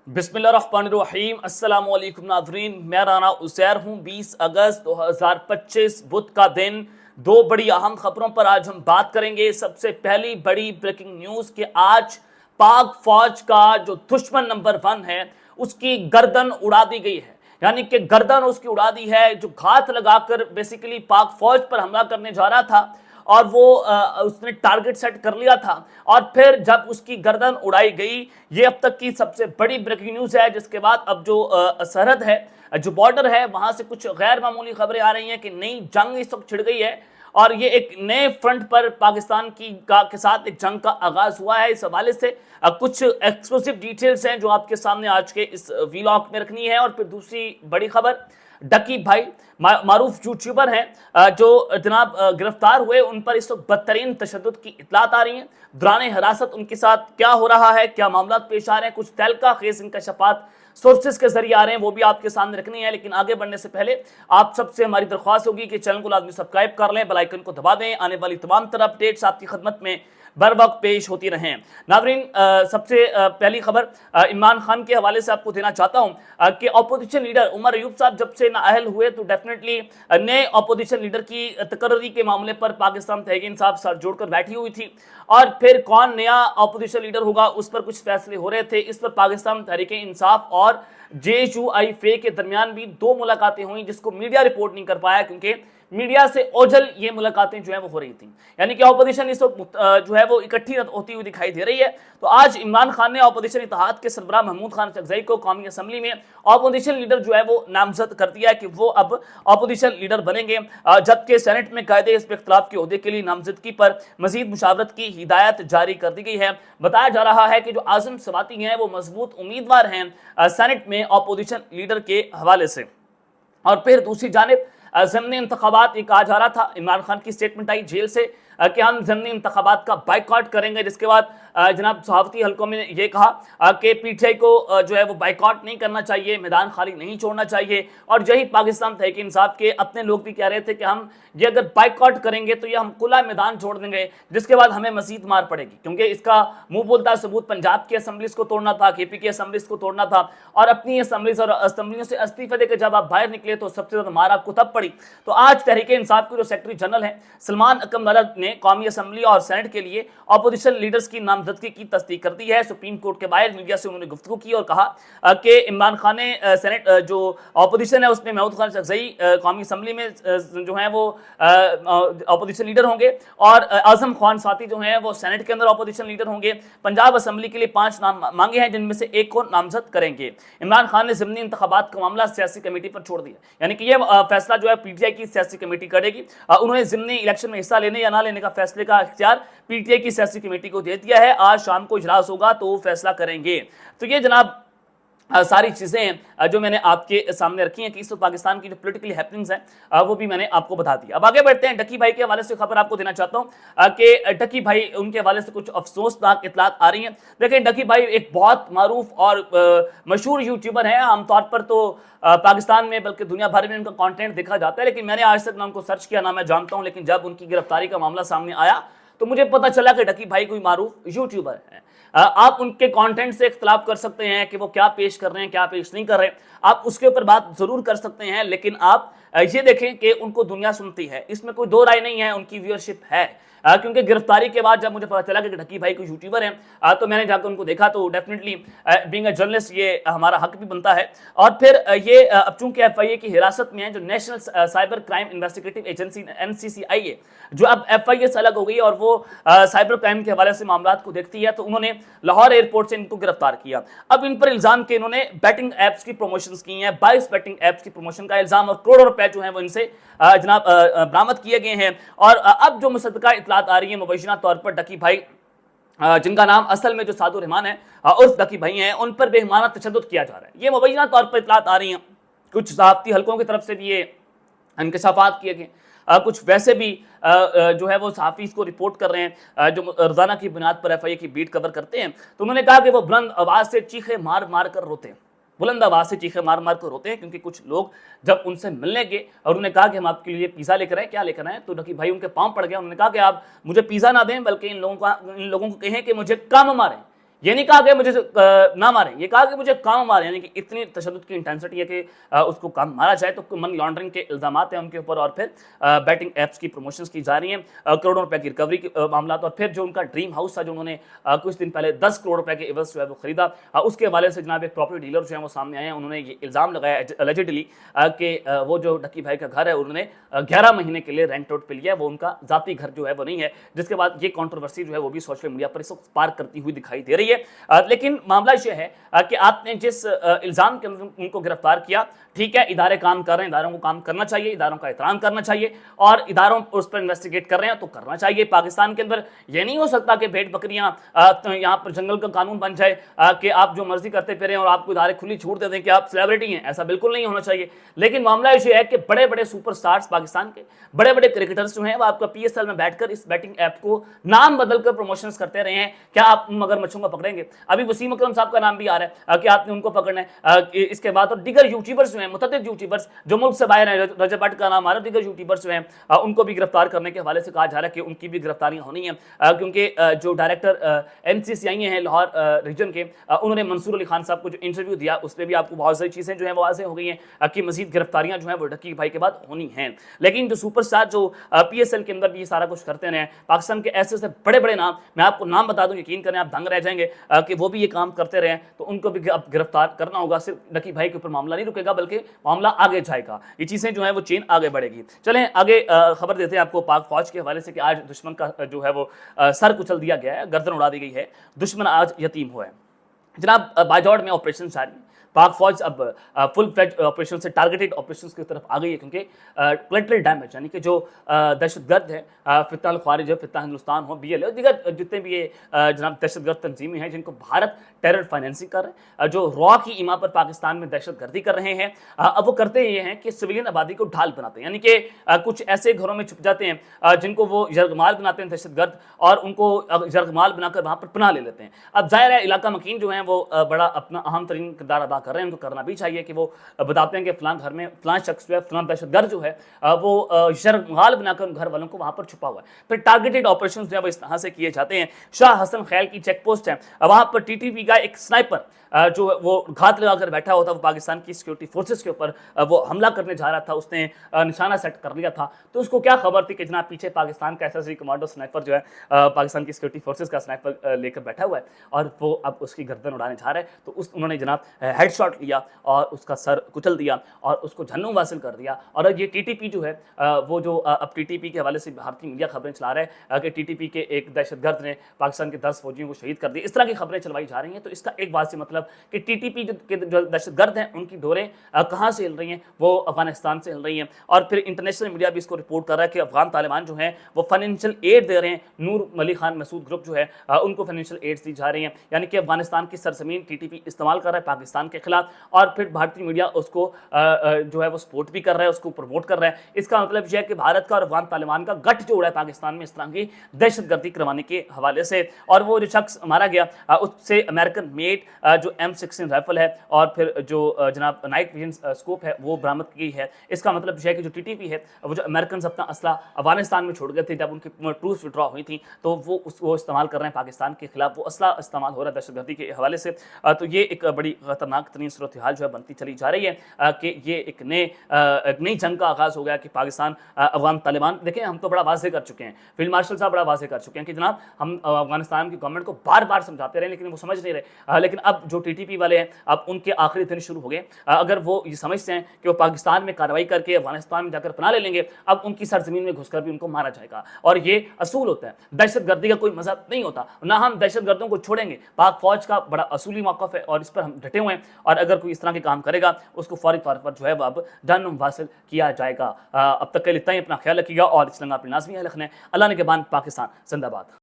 बिस्मिल्लाहिर्रहमानिर्रहीम। अस्सलाम वालेकुम नाज़रीन, मैं राना उसैर हूँ। 20 अगस्त 2025 बुध का दिन। दो बड़ी अहम खबरों पर आज हम बात करेंगे। सबसे पहली बड़ी ब्रेकिंग न्यूज़ कि आज पाक फौज का जो दुश्मन नंबर 1 है उसकी गर्दन उड़ा दी गई है, यानी कि गर्दन उसकी उड़ा दी है, जो घात लगाकर बेसिकली पाक फौज पर हमला करने जा रहा था और वो उसने टारगेट सेट कर लिया था और फिर जब उसकी गर्दन उड़ाई गई। ये अब तक की सबसे बड़ी ब्रेकिंग न्यूज़ है, जिसके बाद अब जो सरहद है, जो बॉर्डर है, वहां से कुछ गैर मामूली खबरें आ रही हैं कि नई जंग इस वक्त छिड़ गई है और ये एक नए फ्रंट पर पाकिस्तान के साथ एक जंग का आगाज हुआ है। इस हवाले से कुछ एक्सक्लूसिव डिटेल्स हैं जो आपके सामने आज के इस वीलॉग में रखनी है। और फिर दूसरी बड़ी खबर, डकी भाई मारूफ यूट्यूबर हैं जो जनाब गिरफ्तार हुए, उन पर इस वक्त बदतरीन तशद्दुद की इतलात आ रही हैं। दौरान हिरासत उनके साथ क्या हो रहा है, क्या मामला पेश आ रहे हैं, कुछ तहलका खेज इंकशाफात सोर्सेज के जरिए आ रहे हैं, वो भी आपके सामने रखनी है। लेकिन आगे बढ़ने से पहले आप सबसे हमारी दरख्वास्त होगी कि चैनल को लाजमी सब्सक्राइब कर लें, बेल आइकन को दबा दें, आने वाली तमाम तरह अपडेट्स आपकी खदमत में बर वक्त पेश होती रहें। नाज़रीन, सबसे पहली खबर इमरान खान के हवाले से आपको देना चाहता हूं कि अपोजिशन लीडर उमर अयूब साहब जब से नाअहल हुए तो डेफिनेटली नए अपोजिशन लीडर की तकर्री के मामले पर पाकिस्तान तहरीक इंसाफ साथ जोड़कर बैठी हुई थी और फिर कौन नया अपोजिशन लीडर होगा उस पर कुछ फैसले हो रहे थे। इस पर पाकिस्तान तहरीक इंसाफ और JUIF के दरमियान भी दो मुलाकातें हुई, जिसको मीडिया रिपोर्ट नहीं कर पाया क्योंकि मीडिया से ओझल ये मुलाकातें जो है वो हो रही थी, यानी कि अपोजिशन इस वक्त जो है वो इकट्ठी होती हुई दिखाई दे रही है। तो आज इमरान खान ने अपोजिशन इत्तेहाद के सरबराह महमूद खान चकजई को कौमी असम्बली में अपोजिशन लीडर जो है वो नामजद कर दिया है कि वो अब अपोजिशन लीडर बनेंगे, जबकि सेनेट में कायदे इस इख्तिलाफ के ओहदे के लिए नामजदगी पर मजीद मुशावरत की हिदायत जारी कर दी गई है। बताया जा रहा है कि जो आजम सवाती हैं वो मजबूत उम्मीदवार हैं सेनेट में अपोजिशन लीडर के हवाले से। और फिर दूसरी जानिब ज़िमनी इंतखाबात, ये कहा जा रहा था, इमरान खान की स्टेटमेंट आई जेल से कि हम ज़िमनी इंतखाबात का बाइकआउट करेंगे, जिसके बाद जनाब सहाफ़ती हलकों में ये कहा कि PTI को जो है वो बाइकआउट नहीं करना चाहिए, मैदान खाली नहीं छोड़ना चाहिए। और यही पाकिस्तान तहरीक इंसाफ के अपने लोग भी कह रहे थे कि हम ये अगर बाइकआउट करेंगे तो ये हम खुला मैदान छोड़ देंगे, जिसके बाद हमें मजीद मार पड़ेगी, क्योंकि इसका मुंह बोलता सबूत पंजाब की असम्बलीज को तोड़ना था, KP की असम्बलीज को तोड़ना था और अपनी असम्बलीज और असम्बलियों से इस्तीफे देकर जब आप बाहर निकले तो सबसे ज़्यादा मार आपको तब पड़ी। तो आज तहरीक इंसाफ के जो सेक्रेटरी जनरल हैं सलमान अकरम ने कौमी असम्बली और सेनेट के लिए अपोजिशन लीडर्स की नामजदगी की तस्दीक कर दी है। सुप्रीम कोर्ट के बाहर मीडिया से उन्होंने गुफ्तगू की और कहा कि इमरान खान ने सेनेट जो अपोजिशन है उसमें महमूद खान चकजई कौमी असम्बली में जो है वो अपोजिशन लीडर होंगे और आजम खान साथी जो हैं वो सेनेट के अंदर अपोजिशन लीडर होंगे। पंजाब असम्बली के लिए 5 नाम मांगे हैं, जिनमें से एक को नामजद करेंगे। इमरान खान ने ज़िमनी इंतखाबात का मामला सियासी कमेटी पर छोड़ दिया, यानी कि यह फैसला जो है PTI की सियासी कमेटी करेगी। उन्होंने ज़िमनी इलेक्शन में हिस्सा लेने या ना लेने का फैसले का इख्तियार PTI की सियासी कमेटी को दे दिया है। आज शाम को इजलास होगा तो वो फैसला करेंगे। तो ये जनाब सारी चीज़ें जो मैंने आपके सामने रखी हैं कि इस पाकिस्तान की जो पॉलिटिकल हैपनिंग्स हैं वो भी मैंने आपको बता दी। अब आगे बढ़ते हैं। डकी भाई के हवाले से खबर आपको देना चाहता हूं कि डकी भाई, उनके हवाले से कुछ अफसोसनाक इतलात आ रही हैं। देखिए, डकी भाई एक बहुत मारूफ और मशहूर यूट्यूबर हैं। आमतौर पर तो पाकिस्तान में बल्कि दुनिया भर में उनका कंटेंट देखा जाता है, लेकिन मैंने आज तक ना उनको सर्च किया ना मैं जानता हूँ। लेकिन जब उनकी गिरफ्तारी का मामला सामने आया तो मुझे पता चला कि डकी भाई कोई मारूफ यूट्यूबर है। आप उनके कंटेंट से इख्तिलाफ कर सकते हैं कि वो क्या पेश कर रहे हैं, क्या पेश नहीं कर रहे हैं, आप उसके ऊपर बात जरूर कर सकते हैं, लेकिन आप ये देखें कि उनको दुनिया सुनती है, इसमें कोई दो राय नहीं है, उनकी व्यूअरशिप है। क्योंकि गिरफ्तारी के बाद जब मुझे पता चला कि डकी भाई कोई यूट्यूबर हैं तो मैंने जाकर उनको देखा तो डेफिनेटली बीइंग अ जर्नलिस्ट ये हमारा हक भी बनता है। और फिर ये अब चूंकि FIA की हिरासत में है, जो national cyber crime investigative agency NCCIA, जो अब FIA से अलग हो गई और वो साइबर क्राइम के हवाले से मामलात को देखती है, तो उन्होंने लाहौर एयरपोर्ट से इनको गिरफ्तार किया। अब इन पर इल्जाम के इन्होंने बैटिंग ऐप्स की प्रमोशंस की हैं, 22 बैटिंग ऐप्स की प्रमोशन का इल्जाम और करोड़ों रुपए जो है वो इनसे जनाब बरामद किए गए हैं। और अब जो मुसद्दका इतलात आ रही है मुबैना तौर पर डकी भाई, जिनका नाम असल में जो सादुर रहमान है उर्फ डकी भाई हैं, उन पर बेईमाना तशद्दुद किया जा रहा है। ये मुबैना तौर पर इतलात आ रही हैं, कुछ सहाफ़ती हलकों की तरफ से भी ये इंकशाफात किए गए, कुछ वैसे भी जो है वो सहाफ़ी इसको रिपोर्ट कर रहे हैं जो रोज़ाना की बुनियाद पर FIA की बीट कवर करते हैं। तो उन्होंने कहा कि वो बुलंद आवाज़ से चीखे मार मार कर रोते हैं, बुलंद आवाज़ से चीखे मार मार कर रोते हैं, क्योंकि कुछ लोग जब उनसे मिलने गए और उन्होंने कहा कि हम आपके लिए पिज़्ज़ा लेकर आए, क्या लेकर आए, तो डकी भाई उनके पाँव पड़ गया। उन्होंने कहा कि आप मुझे पिज़्ज़ा ना दें, बल्कि इन लोगों को कहें कि मुझे कम मारें, یہ نہیں کہا کہ مجھے نہ ماریں، یہ کہا کہ مجھے کام ماریں، یعنی کہ اتنی تشدد کی انٹینسٹی ہے کہ اس کو کام مارا جائے۔ تو منی لانڈرنگ کے الزامات ہیں ان کے اوپر، اور پھر بیٹنگ ایپس کی پروموشنز کی جا رہی ہیں، کروڑوں روپے کی ریکوری کے معاملات، اور پھر جو ان کا ڈریم ہاؤس تھا جو انہوں نے کچھ دن پہلے 10 کروڑ روپے کے عوض جو ہے وہ خریدا، اس کے حوالے سے جناب ایک پراپرٹی ڈیلر جو ہیں وہ سامنے آئے ہیں، انہوں نے یہ الزام لگایا الجیڈلی کہ وہ جو ڈکی بھائی کا گھر ہے انہوں نے 11 مہینے کے لیے رینٹ آؤٹ پہ لیا ہے، وہ ان کا ذاتی گھر جو ہے وہ نہیں ہے، جس کے بعد یہ کنٹروورسی جو ہے وہ بھی سوشل میڈیا پر اس وقت پارک کرتی ہوئی دکھائی دے رہی ہے۔ لیکن معاملہ یہ ہے کہ آپ نے جس الزام کے اندر ان کو گرفتار کیا، ٹھیک ہے، ادارے کام کر رہے ہیں، اداروں کو کام کرنا چاہیے، اداروں کا احترام کرنا چاہیے، اور اداروں اس پر انویسٹیگیٹ کر رہے ہیں تو کرنا چاہیے۔ پاکستان کے اندر یہ نہیں ہو سکتا کہ بھیڑ بکریاں یہاں پر جنگل کا قانون بن جائے کہ آپ جو مرضی کرتے پھریں اور آپ کو ادارے کھلی چھوٹ دے دیں کہ آپ سیلیبریٹی ہیں، ایسا بالکل نہیں ہونا چاہیے۔ لیکن معاملہ یہ ہے کہ بڑے بڑے سپر سٹارز پاکستان کے، بڑے بڑے کرکٹرز جو ہیں وہ آپ کا پی ایس ایل میں بیٹھ کر اس بیٹنگ ایپ کو نام بدل کر پروموشنز کرتے رہے ہیں۔ کیا آپ مگر مچھوں کو پکڑیں گے؟ ابھی وسیم اکرم صاحب کا نام بھی آ رہا ہے کہ آپ نے ان کو پکڑنا ہے۔ اس کے بعد اور دیگر یوٹیوبرز جو ہیں، متعدد یوٹیوبرز جو ملک سے باہر ہیں، رجب بٹ کا نام آ رہا ہے، دیگر یوٹیوبرز جو ہیں ان کو بھی گرفتار کرنے کے حوالے سے کہا جا رہا ہے کہ ان کی بھی گرفتاریاں ہونی ہیں، کیونکہ جو ڈائریکٹر این سی سی آئی ہیں لاہور ریجن کے، انہوں نے منصور علی خان صاحب کو جو انٹرویو دیا اس میں بھی آپ کو بہت ساری چیزیں جو ہیں واضح ہو گئی ہیں کہ مزید گرفتاریاں جو ہیں وہ ڈکی بھائی کے بعد ہونی ہیں۔ لیکن جو سپر اسٹار جو پی ایس ایل کے اندر بھی یہ سارا کچھ کرتے رہے، پاکستان کے ایسے ایسے بڑے بڑے نام، میں آپ کو نام بتا دوں، یقین کریں آپ دنگ رہ جائیں گے کہ وہ بھی یہ کام کرتے رہے، تو ان کو بھی اب گرفتار کرنا ہوگا۔ صرف ڈکی بھائی کے اوپر معاملہ نہیں رکے گا بلکہ معاملہ آگے جائے گا، یہ چیزیں جو ہیں وہ چین آگے بڑھے گی۔ چلیں آگے خبر دیتے ہیں آپ کو پاک فوج کے حوالے سے کہ آج دشمن کا جو ہے وہ سر کچل دیا گیا ہے، گردن اڑا دی گئی ہے، دشمن آج یتیم ہوا ہے۔ جناب باجوڑ میں آپریشن جاری ہے، پاک فوج اب فل فلیج آپریشن سے ٹارگیٹڈ آپریشن کی طرف آ گئی ہے، کیونکہ کولیٹرل ڈیمیج یعنی کہ جو دہشت گرد ہے، فتح الخوارج ہے، فتح ہندوستان ہو، بی ایل ہے، دیگر جتنے بھی یہ جناب دہشت گرد تنظیمیں ہیں جن کو بھارت ٹیرر فائنینسنگ کر رہے ہیں، جو را کی ایما پر پاکستان میں دہشت گردی کر رہے ہیں، اب وہ کرتے یہ ہیں کہ سویلین آبادی کو ڈھال بناتے ہیں، یعنی کہ کچھ ایسے گھروں میں چھپ جاتے ہیں جن کو وہ یرغمال بناتے ہیں دہشت گرد، اور ان کو یرغمال بنا کر وہاں پر پناہ لے لیتے ہیں۔ اب ظاہر ہے علاقہ مکین جو ہیں وہ بڑا اپنا اہم ترین کردار ادا کر رہے ہیں، ان کو کرنا بھی چاہیے کہ وہ بتاتے ہیں کہ فلاں گھر میں فلاں شخص جو ہے، فلاں دہشت گرد جو ہے وہ یرغمال بنا کر گھر والوں کو وہاں پر چھپا ہوا ہے۔ پھر ٹارگیٹڈ آپریشنز جو ہے وہ اس طرح سے کیے جاتے ہیں۔ شاہ حسن خیل کی چیک پوسٹ ہے، وہاں پر ٹی ٹی پی کا ایک سنائپر جو وہ گھات لگا کر بیٹھا ہوتا، وہ پاکستان کی سیکورٹی فورسز کے اوپر وہ حملہ کرنے جا رہا تھا، اس نے نشانہ سیٹ کر لیا تھا، تو اس کو کیا خبر تھی کہ جناب پیچھے پاکستان کا ایس کمانڈو سنائپر جو ہے پاکستان کی سیکورٹی فورسز کا سنائپر لے کر بیٹھا ہوا ہے، اور وہ اب اس کی گردن اڑانے جا رہا ہے۔ تو انہوں نے جناب ہیڈ شاٹ لیا اور اس کا سر کچل دیا اور اس کو جہنم واصل کر دیا۔ اور یہ ٹی ٹی پی جو ہے وہ جو اب ٹی ٹی پی کے حوالے سے بھارتی میڈیا خبریں چلا رہا ہے کہ ٹی ٹی پی کے ایک دہشت گرد نے پاکستان کے 10 فوجیوں کو شہید کر دیا، اس طرح کی خبریں چلوائی جا رہی ہیں۔ تو اس کا ایک بات سے مطلب کہ ٹی ٹی پی جو دہشت گرد ہیں ان کی ڈوریں کہاں سے ہل رہی ہیں؟ وہ افغانستان سے ہل رہی ہیں، اور پھر انٹرنیشنل میڈیا بھی اس کو رپورٹ کر رہا ہے کہ افغان طالبان جو ہیں وہ فائنینشیل ایڈ دے رہے ہیں، نور ملی خان مسعود گروپ جو ہے ان کو فائنینشیل ایڈز دی جا رہی ہیں، یعنی کہ افغانستان کی سرزمین ٹی ٹی پی استعمال کر رہا ہے پاکستان کے خلاف، اور پھر بھارتی میڈیا اس کو جو ہے وہ سپورٹ بھی کر رہا ہے، اس کو پروموٹ کر رہا ہے۔ اس کا مطلب یہ ہے کہ بھارت کا اور افغان طالبان کا گٹھ جو اڑا ہے پاکستان میں اس طرح کی دہشت گردی کروانے کے حوالے سے۔ اور وہ جو شخص مارا گیا اس سے امریکن میڈ جو M16 رائفل ہے اور پھر جو جناب نائٹ ویژن اسکوپ ہے وہ برآمد کی گئی ہے۔ اس کا مطلب یہ ہے کہ جو ٹی ٹی پی ہے وہ جو امریکنز اپنا اسلحہ افغانستان میں چھوڑ گئے تھے جب ان کی ٹروپس وڈرا ہوئی تھیں، تو وہ استعمال کر رہے ہیں پاکستان کے خلاف، وہ اسلحہ استعمال ہو رہا ہے دہشت گردی کے حوالے سے۔ تو یہ ایک بڑی خطرناک ترین صورتحال جو ہے بنتی چلی جا رہی ہے کہ یہ ایک نئی جنگ کا آغاز ہو گیا کہ پاکستان افغان طالبان۔ دیکھیں ہم تو بڑا واضح کر چکے ہیں، فیلڈ مارشل صاحب بڑا واضح کر چکے ہیں کہ جناب ہم افغانستان کی گورنمنٹ کو بار بار سمجھاتے رہے لیکن وہ سمجھ نہیں رہے، لیکن اب جو ٹی ٹی پی والے ہیں اب ان کے آخری دن شروع ہو گئے۔ اگر وہ یہ سمجھتے ہیں کہ وہ پاکستان میں کارروائی کر کے افغانستان میں جا کر پناہ لے لیں گے، اب ان کی سرزمین میں گھس کر بھی ان کو مارا جائے گا، اور یہ اصول ہوتا ہے، دہشت گردی کا کوئی مذہب نہیں ہوتا، نہ ہم دہشت گردوں کو چھوڑیں گے۔ پاک فوج کا بڑا اصولی موقف ہے اور اس پر ہم ڈٹے ہوئے ہیں، اور اگر کوئی اس طرح کے کام کرے گا اس کو فوری طور پر جو ہے وہ اب جہنم واصل کیا جائے گا۔ اب تک کے لیے اتنا ہی، اپنا خیال رکھیے گا اور اس لنگا اپنے ناظمین رکھنا ہے۔ اللہ نے کے بعد پاکستان زندہ باد۔